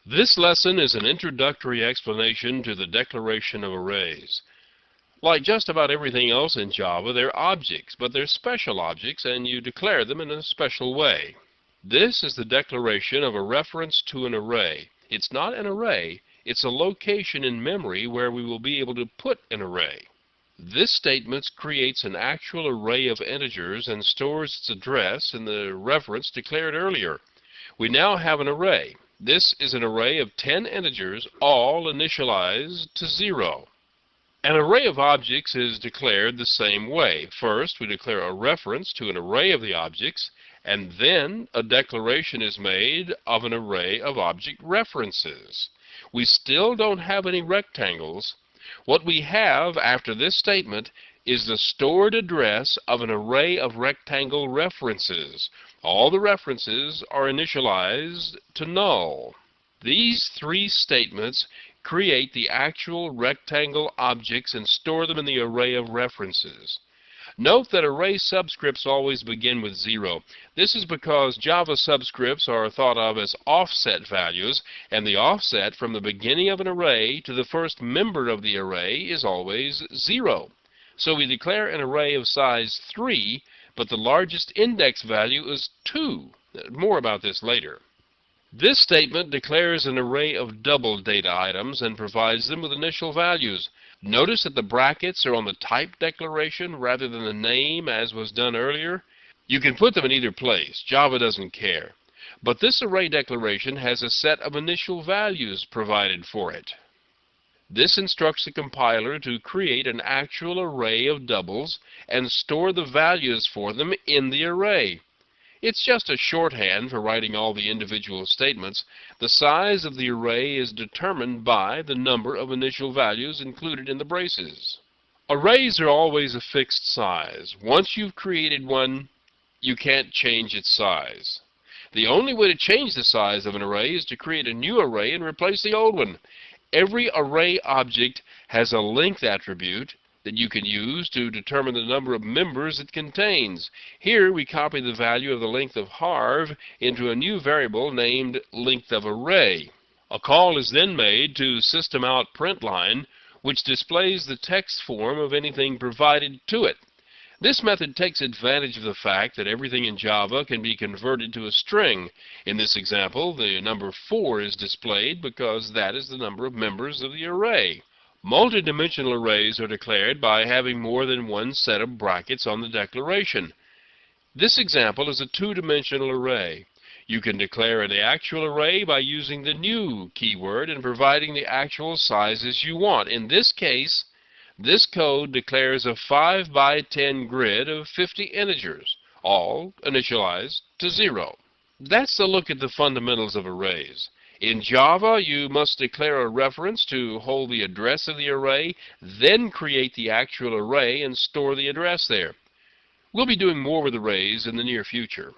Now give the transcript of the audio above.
This lesson is an introductory explanation to the declaration of arrays. Like just about everything else in Java, they're objects, but they're special objects, and you declare them in a special way. This is the declaration of a reference to an array. It's not an array, it's a location in memory where we will be able to put an array. This statement creates an actual array of integers and stores its address in the reference declared earlier. We now have an array. This is an array of 10 integers, all initialized to 0. An array of objects is declared the same way. First, we declare a reference to an array of the objects, and then a declaration is made of an array of object references. We still don't have any rectangles. What we have after this statement is the stored address of an array of rectangle references. All the references are initialized to null. These three statements create the actual rectangle objects and store them in the array of references. Note that array subscripts always begin with 0. This is because Java subscripts are thought of as offset values, and the offset from the beginning of an array to the first member of the array is always 0. So we declare an array of size 3, but the largest index value is 2. More about this later. This statement declares an array of double data items and provides them with initial values. Notice that the brackets are on the type declaration rather than the name as was done earlier. You can put them in either place. Java doesn't care. But this array declaration has a set of initial values provided for it. This instructs the compiler to create an actual array of doubles and store the values for them in the array. It's just a shorthand for writing all the individual statements. The size of the array is determined by the number of initial values included in the braces. Arrays are always a fixed size. Once you've created one, you can't change its size. The only way to change the size of an array is to create a new array and replace the old one. Every array object has a length attribute that you can use to determine the number of members it contains. Here we copy the value of the length of harv into a new variable named length of array. A call is then made to systemoutPrintln, which displays the text form of anything provided to it. This method takes advantage of the fact that everything in Java can be converted to a string. In this example, the number 4 is displayed because that is the number of members of the array. Multidimensional arrays are declared by having more than one set of brackets on the declaration. This example is a two-dimensional array. You can declare an actual array by using the new keyword and providing the actual sizes you want. In this case, this code declares a 5 by 10 grid of 50 integers, all initialized to 0. That's the look at the fundamentals of arrays. In Java, you must declare a reference to hold the address of the array, then create the actual array and store the address there. We'll be doing more with arrays in the near future.